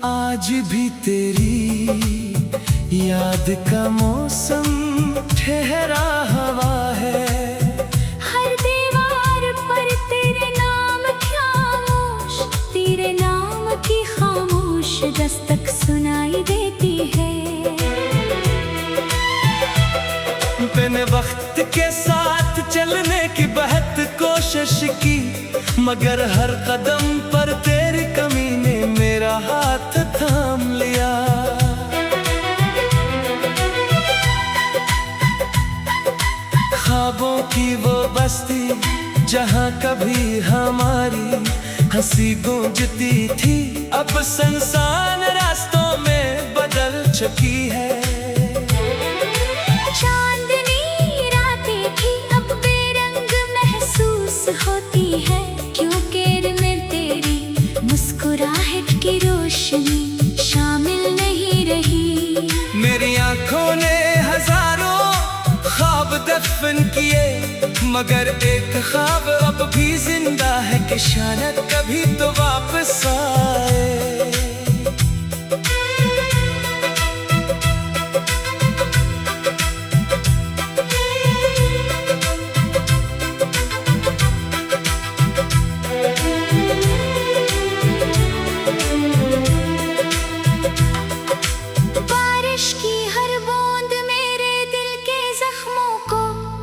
आज भी तेरी याद का मौसम ठहरा हवा है। हर दीवार पर तेरे नाम खामोश, तेरे नाम की खामोश दस्तक सुनाई देती है। मैंने वक्त के साथ चलने की बहुत कोशिश की, मगर हर कदम पर तेरी कमी ने मेरा हाथ थाम लिया। ख्वाबों की वो बस्ती जहाँ कभी हमारी हंसी गूंजती थी, अब सुनसान रास्तों में बदल चुकी है। चांदनी रातें थी अब बेरंग महसूस होती है, क्योंकि में तेरी मुस्कुराहट की रोशनी शामिल नहीं रही। मेरी आंखों ने हजारों ख्वाब दफन किए, मगर एक ख्वाब अब भी जिंदा है कि शायद कभी तो वापस आए। बारिश की हर बूंद मेरे दिल के जख्मों को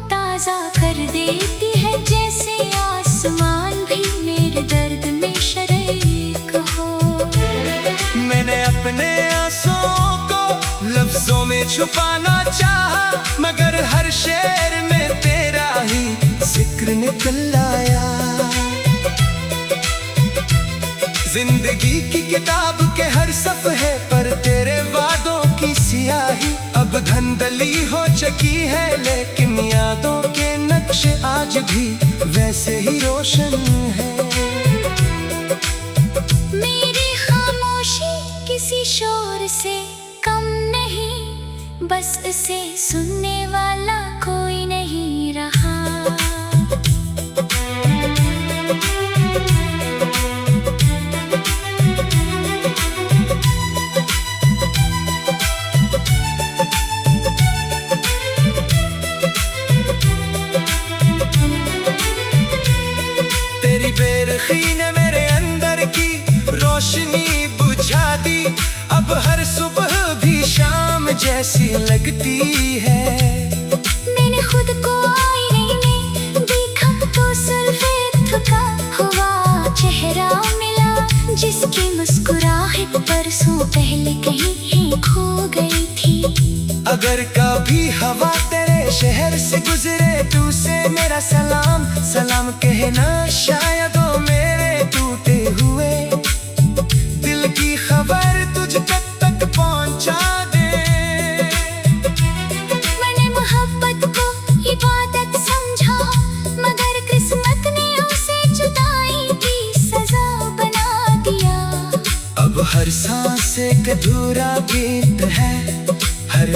ताजा कर देती है, जैसे आसमान भी मेरे दर्द में शरीक हो। मैंने अपने आंसुओं को लफ्जों में छुपाना चाहा, मगर हर शेर में तेरा ही जिक्र निकल आया। जिंदगी की किताब के हर सफ़े पर तेरे वादों की सियाही अब धंधली हो चुकी है, लेकिन यादों के नक्शे आज भी वैसे ही रोशन है। मेरी खामोशी किसी शोर से कम नहीं, बस इसे सुनने वाला कोई नहीं रहा। तेरी बेरखी ने मेरे अंदर की रोशनी बुझा दी, अब हर सुबह भी शाम जैसी लगती है। मैंने खुद को आईने में देखा तो सल्फेट का हुआ चेहरा मिला, जिसकी मुस्कुराहट परसों पहले कहीं खो गई थी। अगर कभी हवा तेरे शहर से गुजरे तू से मेरा सलाम सलाम कहना, शायद वो मेरे टूटे हुए दिल की खबर तुझ तक पहुंचा दे। मैंने मोहब्बत को इबादत समझा, मगर किस्मत ने उसे जुदाई की सजा बना दिया। अब हर सांस एक अधूरा गीत है, हर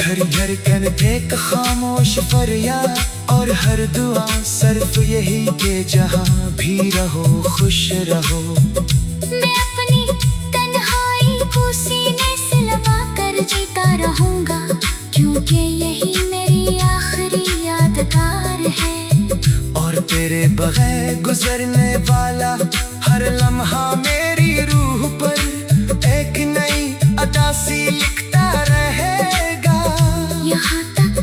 धड़कन एक खामोश फरियाद, और हर दुआ सिर्फ यही कि जहाँ भी रहो खुश रहो। मैं अपनी तन्हाई को सीने से लगा कर जीता रहूंगा, क्योंकि यही मेरी आखिरी यादगार है। और तेरे बगैर गुजरने वाला हर लम्हा मेरी रूह पर एक नई अदासी लिखता रहेगा। यहाँ तक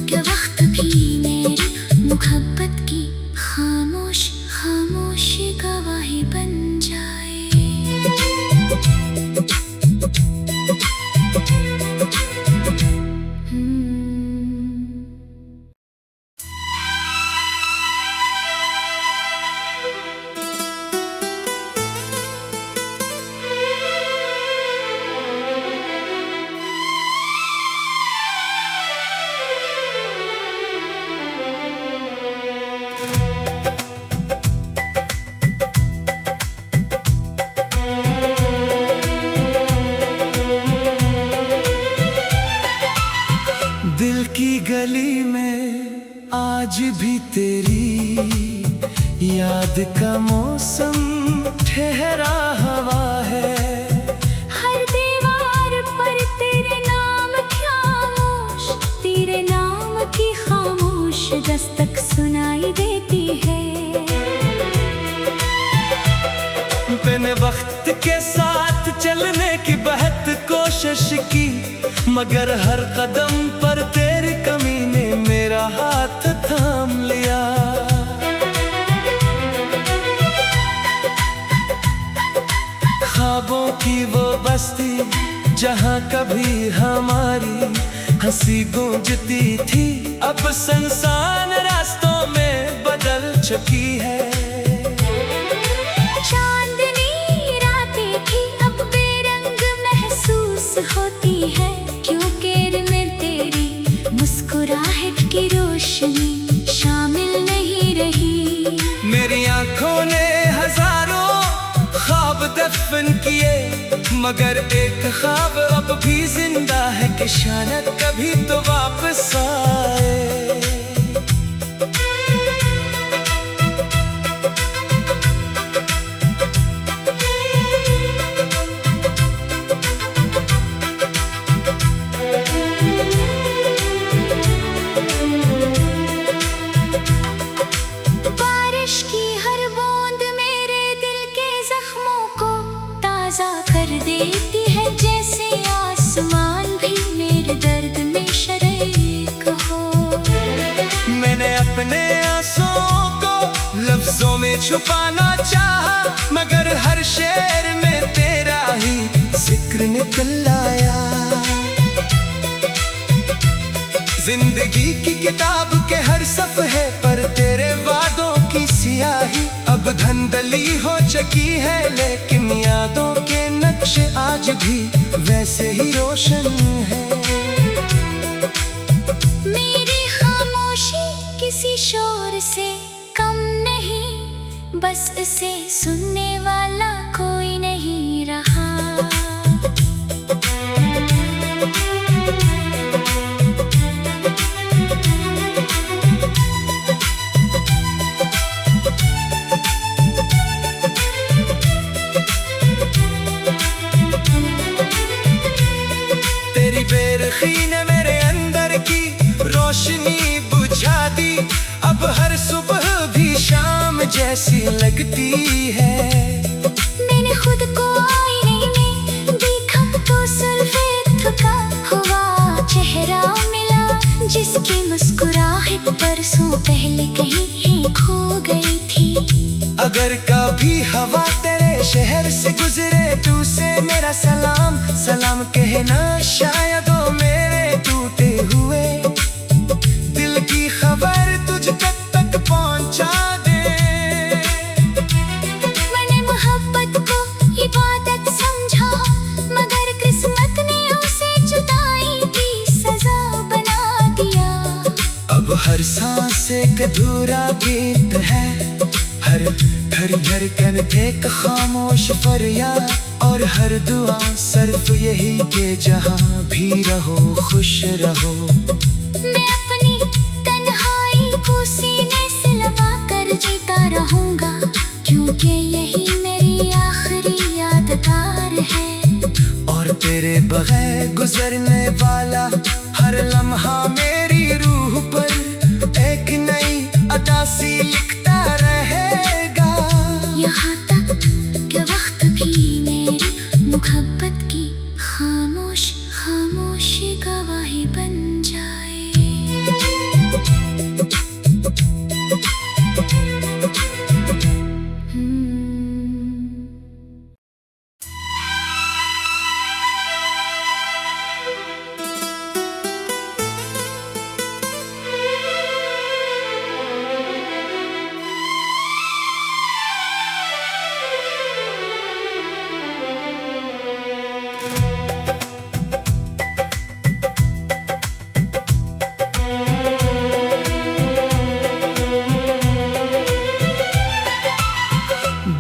कि वक्त भी मेरी मोहब्बत की खामोश खामोश गवाही बन जाए। दिल की गली में आज भी तेरी याद का मौसम ठहरा हवा है। हर चलने की बहुत कोशिश की, मगर हर कदम पर तेरी कमी ने मेरा हाथ थाम लिया। ख्वाबों की वो बस्ती जहाँ कभी हमारी हंसी गूंजती थी, अब संसान रास्तों में बदल चुकी है। चांदनी रातें थी अब बेरंग महसूस होती है, क्योंकि में तेरी मुस्कुराहट की रोशनी शामिल नहीं रही। मेरी आंखों ने हजारों ख्वाब दफन किए, मगर एक ख्वाब अब भी जिंदा है कि शायद कभी तो वापस आए। बारिश की हर बूंद मेरे दिल के जख्मों को ताजा कर देती है, जैसे आसमान भी मेरे दर्द में शरीक हो। मैंने अपने आंसुओं को लफ्जों में छुपाना चाहा, मगर हर शेर में तेरा ही जिक्र निकल आया। जिंदगी की किताब के हर सफ़े पर तेरे वादों की सियाही अब धंधली हो चुकी है, लेकिन यादों के नक्शे आज भी वैसे ही रोशन है। मेरी खामोशी किसी शोर से कम नहीं, बस इसे सुनने वाला कोई नहीं रहा। तेरी बेरखी ने मेरे अंदर की रोशनी बुझा दी, अब हर सुबह भी शाम जैसी लगती है। मैंने खुद को आईने में देखा तो सल्फेट का हुआ चेहरा मिला, जिसकी मुस्कुराहट परसों पहले कहीं खो गई थी। अगर कभी हवा तेरे शहर से गुजरे तू से मेरा सलाम सलाम कहना, शायद वो मेरे टूटे हुए दिल की खबर तुझ तक पहुंचा दे। मैंने मोहब्बत को इबादत समझा, मगर किस्मत ने उसे जुदाई की सजा बना दिया। अब हर सांस एक अधूरा गीत है, हर धड़कन एक खामोश फरियाद, और हर दुआ सिर्फ यही कि जहाँ भी रहो खुश रहो। मैं अपनी तन्हाई को सीने से लगा कर जीता रहूंगा, क्योंकि यही मेरी आखिरी यादगार है। और तेरे बगैर गुजरने वाला हर लम्हा मेरी रूह पर एक नई अदासी लिखता रहेगा। यहाँ तक कि वक्त भी मेरी मुहब्बत की खामोश खामोश गवाही बन जाए।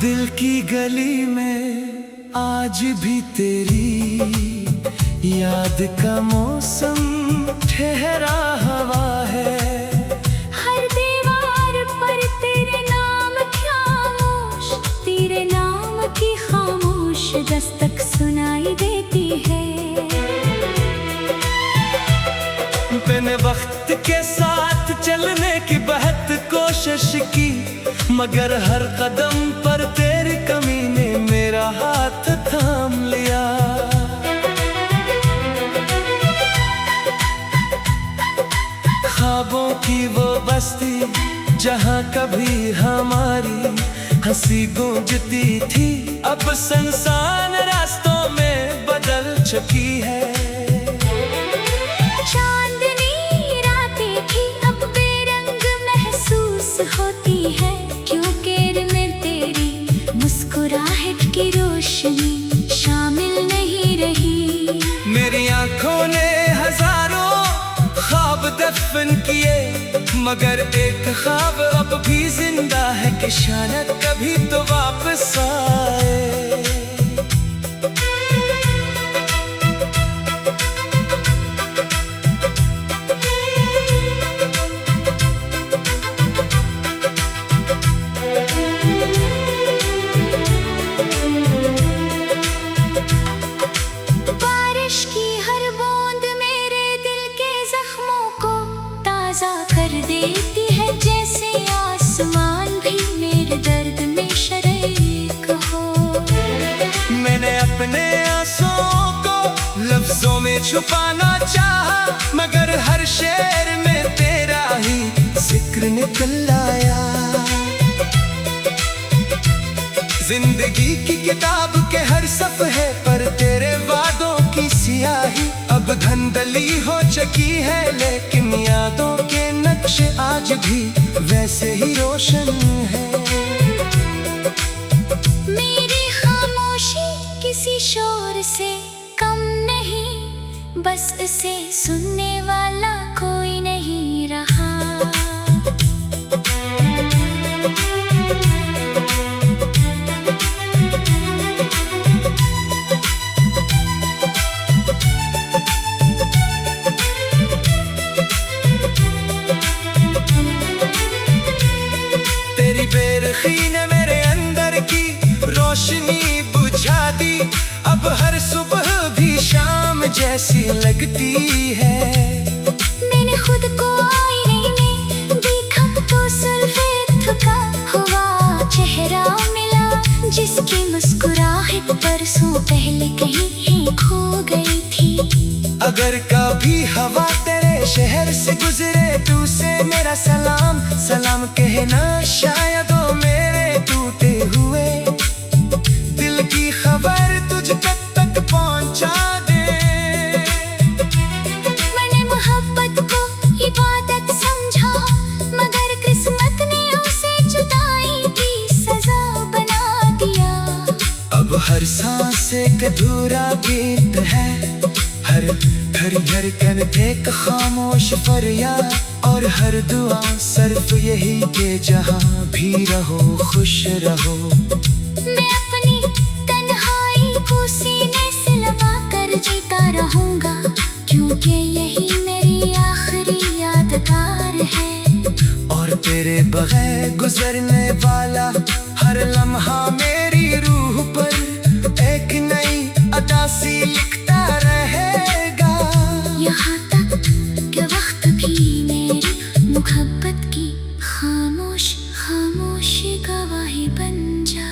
दिल की गली में आज भी तेरी याद का मौसम ठहरा हवा है। हर दीवार पर तेरे नाम खामोश, तेरे नाम की खामोश दस्तक सुनाई देती है। मैंने वक्त के साथ चलने की बहुत कोशिश की, मगर हर कदम पर तेरी कमी ने मेरा हाथ थाम लिया। कभी हमारी हंसी गूंजती थी, अब संसान रास्तों में बदल चुकी है। चांदनी रातें थी अब बेरंग महसूस होती है, क्योंकि में तेरी मुस्कुराहट की रोशनी शामिल नहीं रही। मेरी आंखों ने हजारों ख्वाब दफन किए, मगर एक ख्वाब अब भी जिंदा है कि शायद कभी तो वापस आए। बारिश की हर बूंद मेरे दिल के जख्मों को ताजा कर देती है, जैसे आसमान भी मेरे दर्द में शरीक हो। मैंने अपने आंसुओं को लफ्जों में छुपाना चाहा, मगर हर शेर में तेरा ही जिक्र निकल आया। जिंदगी की किताब के हर सफ़े पर तेरे वादों की सियाही अब धंधली हो चुकी है, लेकिन यादों के नक्शे आज भी वैसे ही रोशन है। मेरी खामोशी किसी शोर से कम नहीं, बस इसे सुनने वाला कोई नहीं रहा। तेरी बेरखी ने मेरे अंदर की रोशनी बुझा दी, अब हर सुबह भी शाम जैसी लगती है। मैंने खुद को आईने में देखा तो सल्फेट का हुआ चेहरा मिला, जिसकी मुस्कुराहट परसों पहले कहीं खो गई थी। अगर कभी हवा तेरे शहर से गुजरे तू से मेरा सलाम सलाम कहना, शायद वो मेरे टूटे हुए दिल की खबर तुझ तक पहुंचा दे। मैंने मोहब्बत को इबादत समझा, मगर किस्मत ने उसे जुदाई की सजा बना दिया। अब हर सांस एक अधूरा गीत है, हर धड़कन एक खामोश फरियाद, और हर दुआ सिर्फ यही के जहां भी रहो खुश रहो। मैं अपनी तन्हाई को सीने से लगा कर जीता रहूंगा, क्योंकि यही मेरी आखिरी यादगार है। और तेरे बगैर गुजरने वाला हर लम्हा मेरी रूह पर एक नई अदा सी लिखता रहेगा। यहाँ तक कि वक्त भी मेरी मुहब्बत की खामोश खामोश गवाही बन जाए।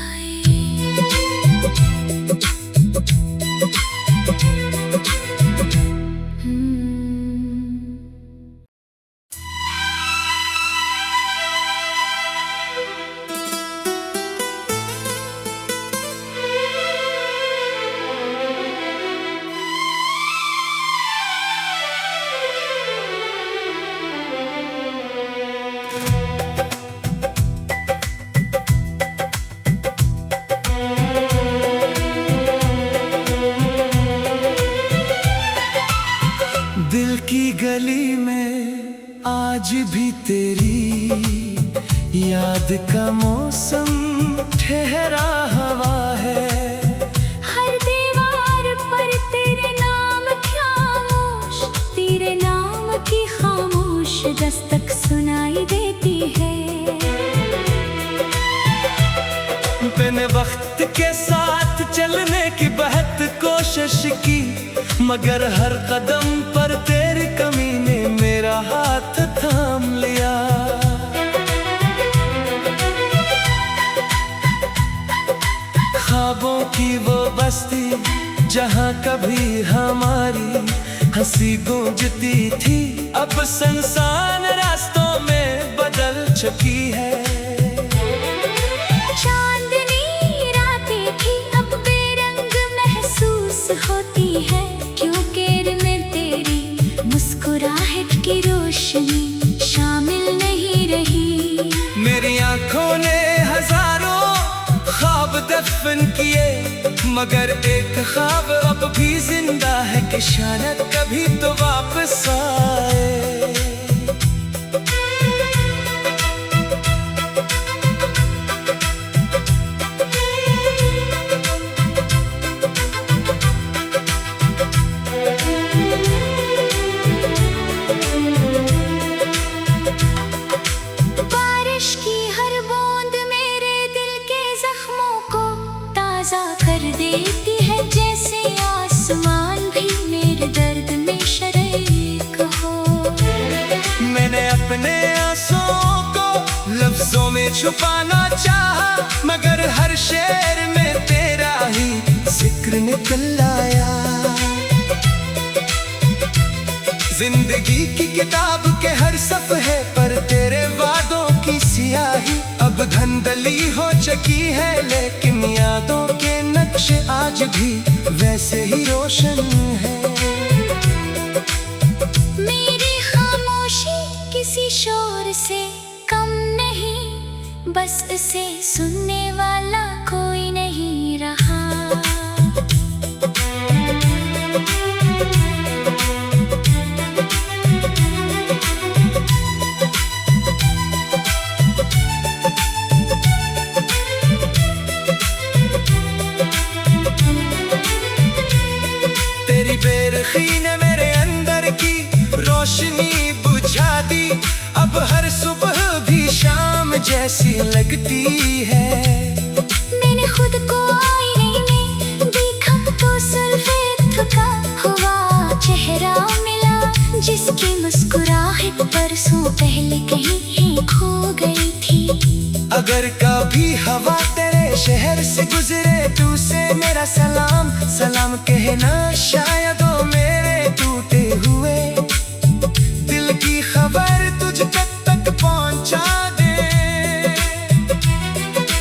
दिल की गली में आज भी तेरी याद का मौसम ठहरा हवा है। हर दीवार पर तेरे नाम खामोश, तेरे नाम की खामोश दस्तक सुनाई देती है। मैंने वक्त के साथ चलने की बहुत कोशिश की, मगर हर कदम पर तेरी कमी ने मेरा हाथ थाम लिया। ख्वाबों की वो बस्ती जहाँ कभी हमारी हंसी गूंजती थी, अब संसान रास्तों में बदल चुकी है। होती है, क्योंकि में तेरी मुस्कुराहट की रोशनी शामिल नहीं रही। मेरी आंखों ने हजारों ख्वाब दफन किए, मगर एक ख्वाब अब भी जिंदा है कि शायद कभी तो वापस आए। बारिश की हर बूंद मेरे दिल के जख्मों को ताजा कर देती है, जैसे आसमान भी मेरे दर्द में शरीक हो। मैंने अपने आंसुओं को लफ्जों में छुपाना चाहा, मगर हर शेर में तेरा ही जिक्र निकल आया। जिंदगी की किताब के हर सफ़े पर तेरे वादों की सियाही अब धंधली हो चुकी है, लेकिन यादों के नक्शे आज भी वैसे ही रोशन है। मेरी खामोशी किसी शोर से कम नहीं, बस इसे सुनने वाला कोई नहीं रहा। तेरी बेरखी ने मेरे अंदर की रोशनी बुझा दी, अब हर सुबह भी शाम जैसी लगती है। मैंने खुद को आईने में देखा तो सल्फेट का हुआ चेहरा मिला, जिसकी मुस्कुराहट परसों पहले कहीं खो गई थी। अगर कभी हवा तेरे शहर से गुजरे तू से मेरा सलाम सलाम कहना, शायद वो मेरे टूटे हुए दिल की खबर तुझ तक पहुंचा दे।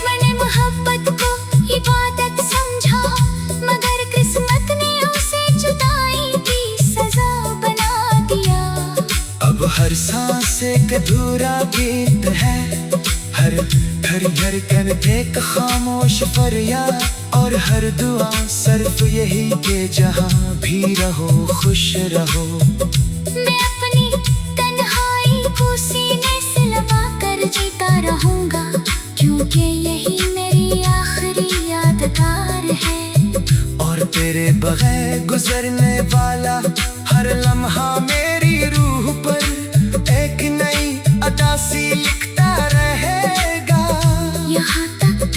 मैंने मोहब्बत को इबादत समझा, मगर किस्मत ने उसे जुदाई की सजा बना दिया। अब हर सांस एक अधूरा गीत है, हर धड़कन एक खामोश फरियाद, और हर दुआ सिर्फ यही कि जहाँ भी रहो खुश रहो। मैं अपनी तन्हाई को सीने से लगा कर जीता रहूंगा, क्योंकि यही मेरी आखिरी यादगार है। और तेरे बगैर गुजरने वाला हर लम्हा मेरी रूह पर एक नई अदासी लिखता रहेगा। यहाँ तक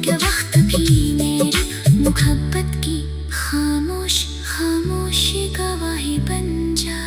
कि वक्त भी मेरी मोहब्बत की खामोश खामोश गवाही बन जाए।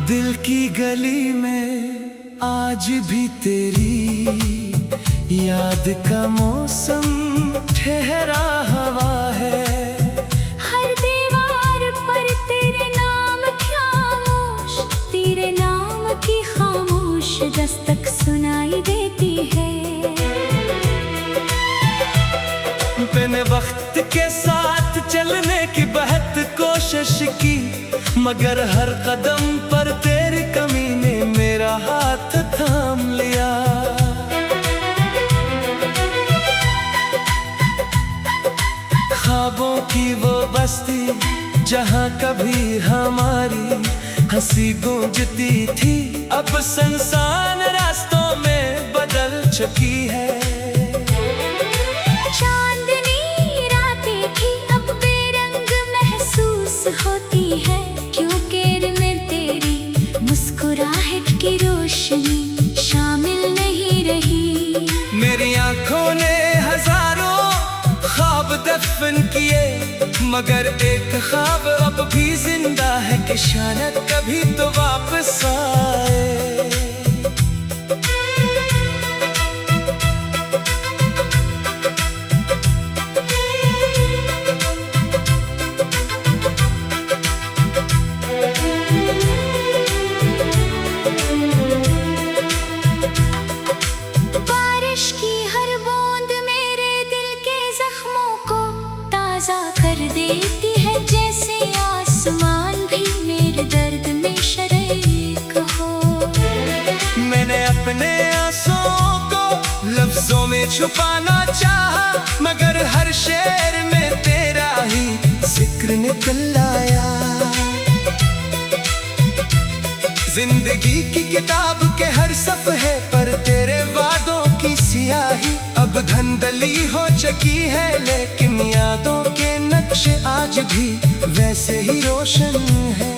दिल की गली में आज भी तेरी याद का मौसम ठहरा हवा है। हर दीवार पर तेरे नाम खामोश, तेरे नाम की खामोश दस्तक सुनाई देती है। मैंने वक्त के साथ चलने की बहुत कोशिश की, मगर हर कदम पर तेरी कमी ने मेरा हाथ थाम लिया। ख्वाबों की वो बस्ती जहाँ कभी हमारी हंसी गूंजती थी, अब संसान रास्तों में बदल चुकी है। चांदनी रातें थी अब बेरंग महसूस होती है, क्योंकि में तेरी मुस्कुराहट की रोशनी शामिल नहीं रही। आंखों ने हजारों ख्वाब दफन किए, मगर एक ख्वाब अब भी जिंदा है कि शायद कभी तो वापस आए। बारिश की हर बूंद मेरे दिल के जख्मों को ताजा कर देती है, जैसे आसमान भी मेरे दर्द में शरीक हो। मैंने अपने आंसुओं को लफ्जों में छुपाना चाहा, मगर हर शेर में तेरा ही जिक्र निकल आया। जिंदगी की किताब के हर सफ़े पर तेरे वादों की सियाही अब धंधली हो चुकी है, लेकिन यादों के नक्शे आज भी वैसे ही रोशन है।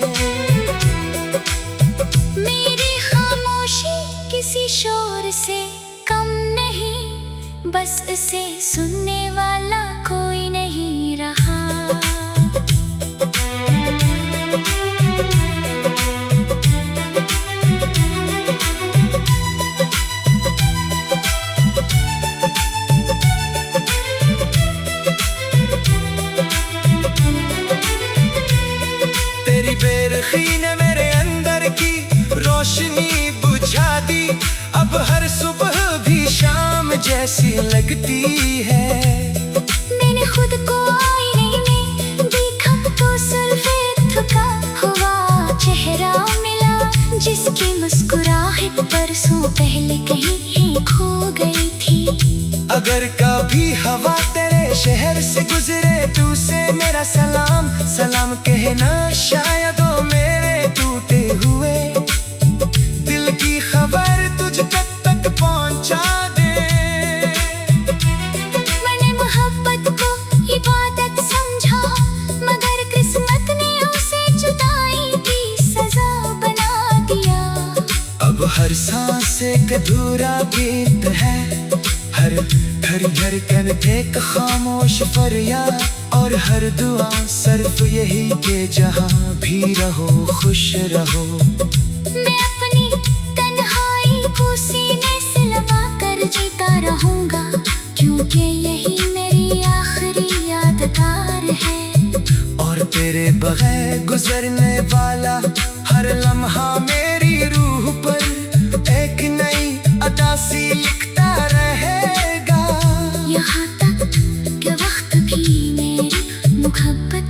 मेरी खामोशी किसी शोर से कम नहीं, बस इसे सुनने वाला कोई नहीं रहा। तेरी बेरखी ने मेरे अंदर की रोशनी बुझा दी, अब हर सुबह भी शाम जैसी लगती है। मैंने खुद को आईने में देखा तो सल्फेट का हुआ चेहरा मिला, जिसकी मुस्कुराहट परसों पहले कहीं खो गई थी। अगर कभी हवा तेरे शहर से गुजरे तू से मेरा सलाम, सलाम कहना शायद वो मेरे टूटे हुए दिल की खबर तुझ तक पहुंचा दे। मैंने मोहब्बत को इबादत समझा, मगर किस्मत ने उसे जुदाई की सजा बना दिया। अब हर सांस एक अधूरा गीत है, हर धड़कन एक खामोश फरियाद, और हर दुआ सिर्फ यही कि जहाँ भी रहो खुश रहो। मैं अपनी तन्हाई को सीने से लगा कर जीता रहूंगा, क्योंकि यही मेरी आखिरी यादगार है। और तेरे बगैर गुजरने वाला हर लम्हा मेरी रूह पर एक नई अदासी लिखता रहेगा। यहाँ तक कि वक्त भी मेरी मुहब्बत